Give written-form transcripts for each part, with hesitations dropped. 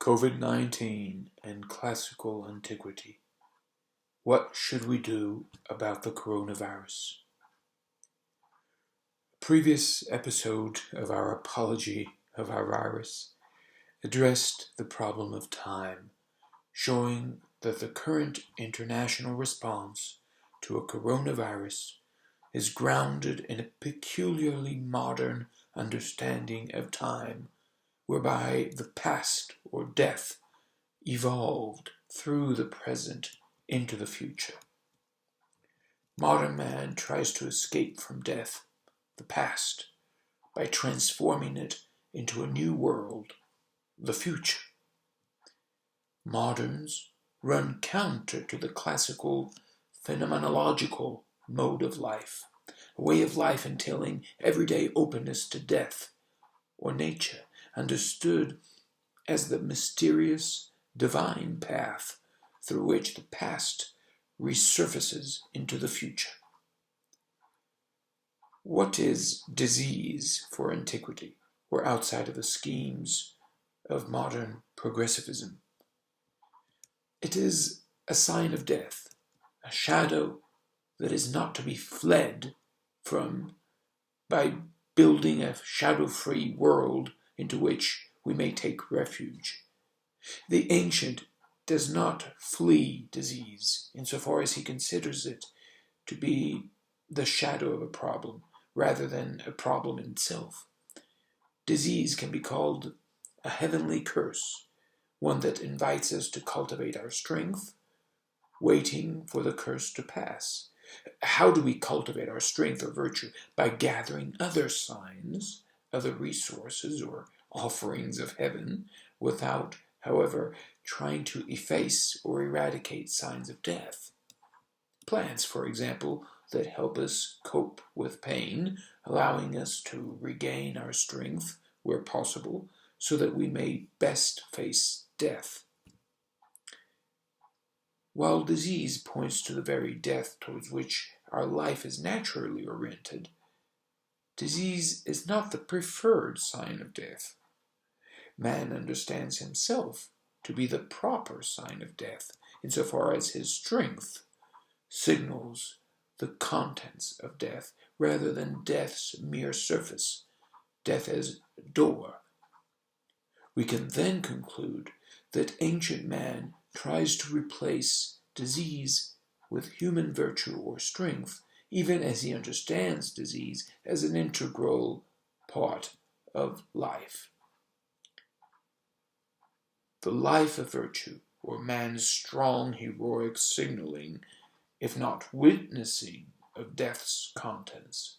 Covid-19 and classical antiquity. What should we do about the coronavirus? A previous episode of our apology of our virus addressed the problem of time, showing that the current international response to a coronavirus is grounded in a peculiarly modern understanding of time, whereby the past or death evolved through the present into the future. Modern man tries to escape from death, the past, by transforming it into a new world, the future. Moderns run counter to the classical phenomenological mode of life, a way of life entailing everyday openness to death, or nature, understood as the mysterious divine path through which the past resurfaces into the future. What is disease for antiquity, or outside of the schemes of modern progressivism? It is a sign of death, a shadow that is not to be fled from by building a shadow-free world into which we may take refuge. The ancient does not flee disease insofar as he considers it to be the shadow of a problem rather than a problem in itself. Disease can be called a heavenly curse, one that invites us to cultivate our strength, waiting for the curse to pass. How do we cultivate our strength or virtue? By gathering other signs, other resources or offerings of heaven, without, however, trying to efface or eradicate signs of death. Plants, for example, that help us cope with pain, allowing us to regain our strength where possible, so that we may best face death. While disease points to the very death towards which our life is naturally oriented, disease is not the preferred sign of death. Man understands himself to be the proper sign of death, insofar as his strength signals the contents of death, rather than death's mere surface, death as door. We can then conclude that ancient man tries to replace disease with human virtue or strength, even as he understands disease as an integral part of life. The life of virtue, or man's strong heroic signaling, if not witnessing of death's contents,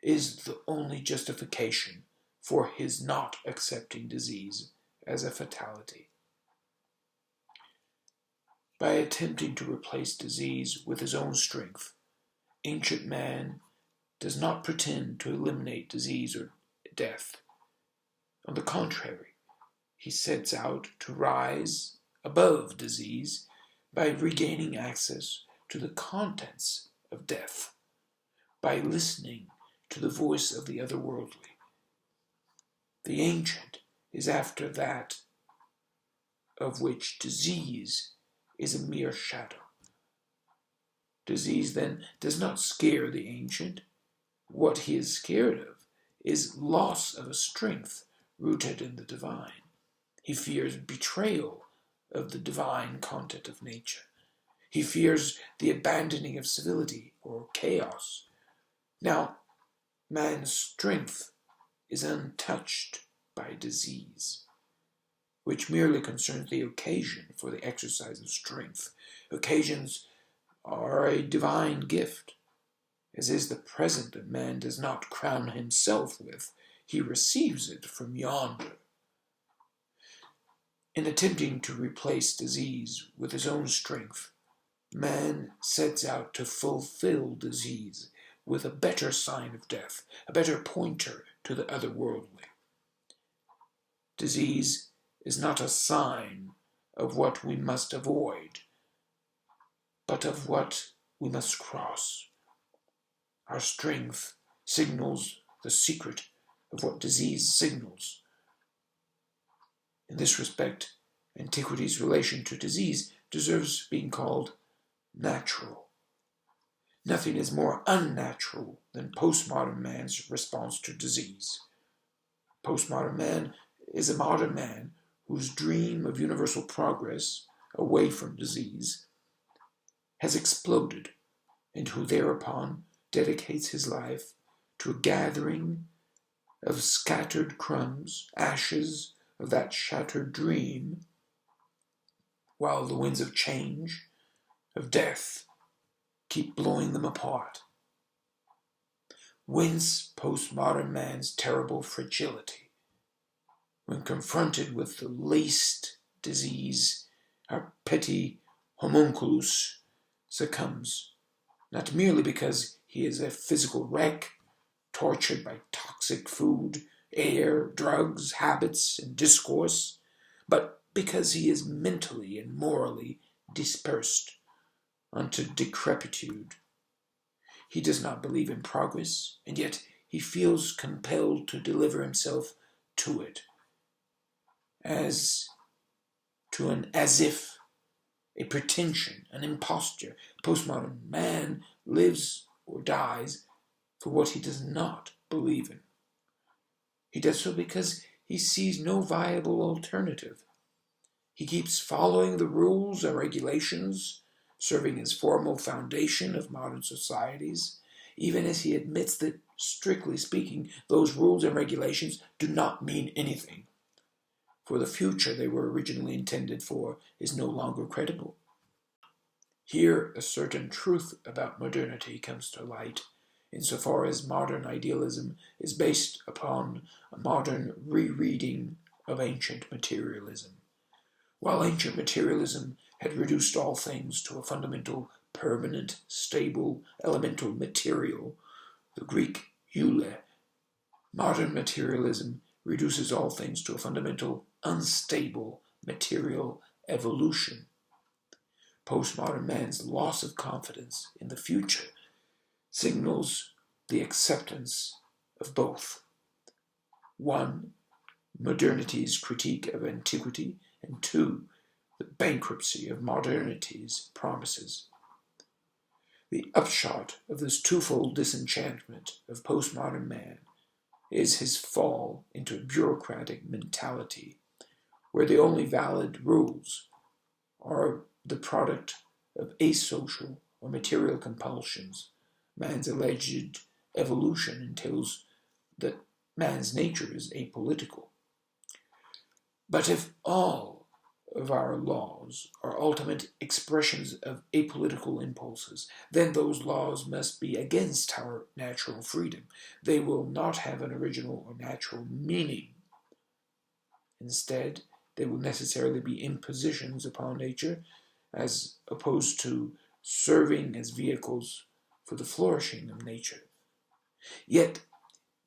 is the only justification for his not accepting disease as a fatality. By attempting to replace disease with his own strength, ancient man does not pretend to eliminate disease or death. On the contrary, he sets out to rise above disease by regaining access to the contents of death, by listening to the voice of the otherworldly. The ancient is after that of which disease is a mere shadow. Disease, then, does not scare the ancient. What he is scared of is loss of a strength rooted in the divine. He fears betrayal of the divine content of nature. He fears the abandoning of civility or chaos. Now, man's strength is untouched by disease, which merely concerns the occasion for the exercise of strength. Occasions are a divine gift, as is the present that man does not crown himself with. He receives it from yonder. In attempting to replace disease with his own strength, man sets out to fulfill disease with a better sign of death, a better pointer to the otherworldly. Disease is not a sign of what we must avoid, but of what we must cross. Our strength signals the secret of what disease signals. In this respect, Antiquity's relation to disease deserves being called natural. Nothing is more unnatural than postmodern man's response to disease. Postmodern man is a modern man whose dream of universal progress away from disease has exploded, and who thereupon dedicates his life to a gathering of scattered crumbs, ashes of that shattered dream, while the winds of change, of death, keep blowing them apart. Whence postmodern man's terrible fragility? When confronted with the least disease, our petty homunculus succumbs, not merely because he is a physical wreck, tortured by toxic food, air, drugs, habits, and discourse, but because he is mentally and morally dispersed unto decrepitude. He does not believe in progress, and yet he feels compelled to deliver himself to it, as if a pretension, an imposture. Postmodern man lives or dies for what he does not believe in. He does so because he sees no viable alternative. He keeps following the rules and regulations serving as formal foundation of modern societies, even as he admits that, strictly speaking, those rules and regulations do not mean anything, for the future they were originally intended for is no longer credible. Here a certain truth about modernity comes to light, insofar as modern idealism is based upon a modern rereading of ancient materialism. While ancient materialism had reduced all things to a fundamental, permanent, stable, elemental material, the Greek eule, modern materialism reduces all things to a fundamental, unstable, material evolution. Postmodern man's loss of confidence in the future signals the acceptance of both. One, modernity's critique of antiquity, and two, the bankruptcy of modernity's promises. The upshot of this twofold disenchantment of postmodern man is his fall into a bureaucratic mentality, where the only valid rules are the product of asocial or material compulsions. Man's alleged evolution entails that man's nature is apolitical. But if all of our laws are ultimate expressions of apolitical impulses, then those laws must be against our natural freedom. They will not have an original or natural meaning. Instead, they will necessarily be impositions upon nature, as opposed to serving as vehicles for the flourishing of nature. Yet,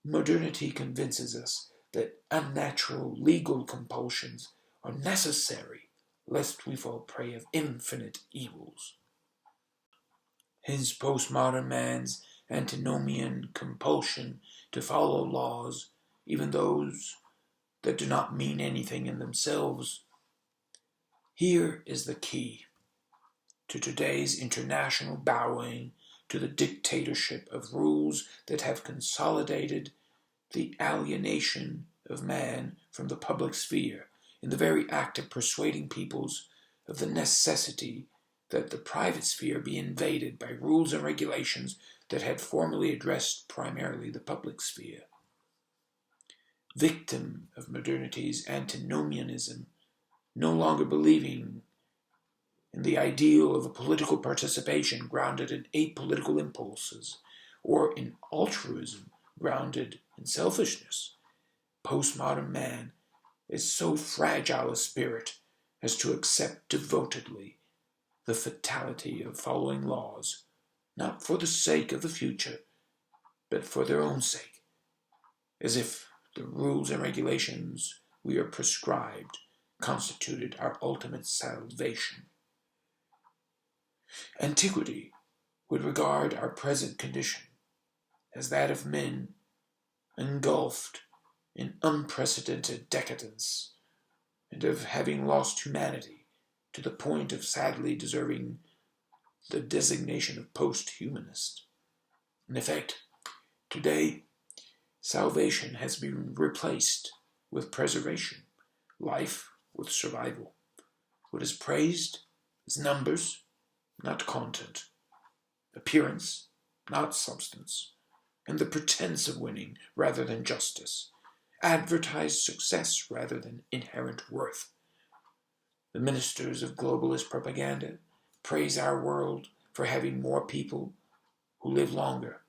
modernity convinces us that unnatural legal compulsions are necessary, lest we fall prey of infinite evils. Hence postmodern man's antinomian compulsion to follow laws, even those that do not mean anything in themselves. Here is the key to today's international bowing to the dictatorship of rules that have consolidated the alienation of man from the public sphere in the very act of persuading peoples of the necessity that the private sphere be invaded by rules and regulations that had formerly addressed primarily the public sphere. Victim of modernity's antinomianism, no longer believing in the ideal of a political participation grounded in apolitical impulses, or in altruism grounded in selfishness, postmodern man is so fragile a spirit as to accept devotedly the fatality of following laws, not for the sake of the future, but for their own sake, as if the rules and regulations we are prescribed constituted our ultimate salvation. Antiquity would regard our present condition as that of men engulfed in unprecedented decadence and of having lost humanity to the point of sadly deserving the designation of post-humanist. In effect, today, salvation has been replaced with preservation, life with survival. What is praised is numbers, not content, appearance, not substance, and the pretense of winning rather than justice, advertised success rather than inherent worth. The ministers of globalist propaganda praise our world for having more people who live longer.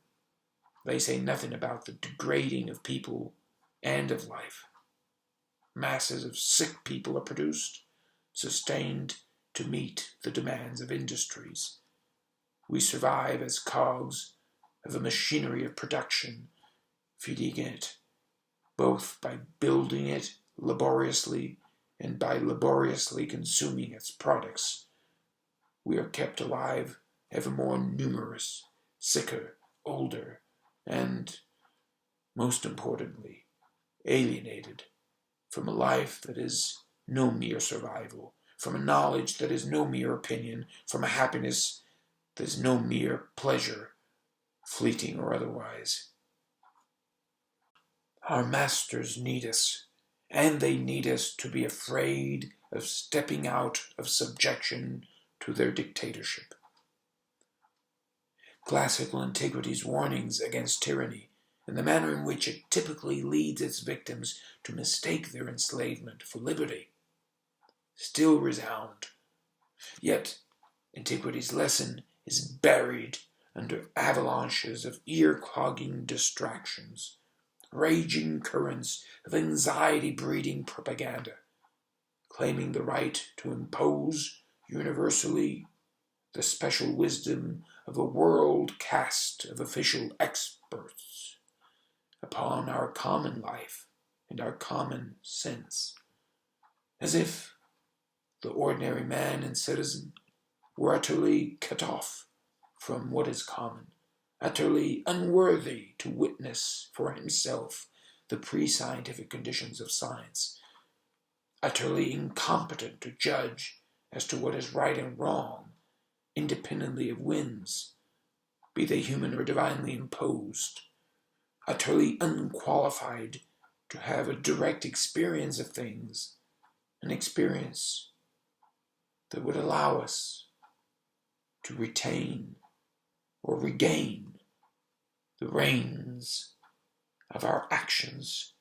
They say nothing about the degrading of people and of life. Masses of sick people are produced, sustained to meet the demands of industries. We survive as cogs of a machinery of production, feeding it both by building it laboriously and by laboriously consuming its products. We are kept alive, ever more numerous, sicker, older, and, most importantly, alienated from a life that is no mere survival, from a knowledge that is no mere opinion, from a happiness that is no mere pleasure, fleeting or otherwise. Our masters need us, and they need us to be afraid of stepping out of subjection to their dictatorship. Classical antiquity's warnings against tyranny and the manner in which it typically leads its victims to mistake their enslavement for liberty still resound. Yet, antiquity's lesson is buried under avalanches of ear-clogging distractions, raging currents of anxiety-breeding propaganda, claiming the right to impose universally the special wisdom of a world cast of official experts upon our common life and our common sense, as if the ordinary man and citizen were utterly cut off from what is common, utterly unworthy to witness for himself the pre-scientific conditions of science, utterly incompetent to judge as to what is right and wrong, independently of whims, be they human or divinely imposed, utterly unqualified to have a direct experience of things, an experience that would allow us to retain or regain the reins of our actions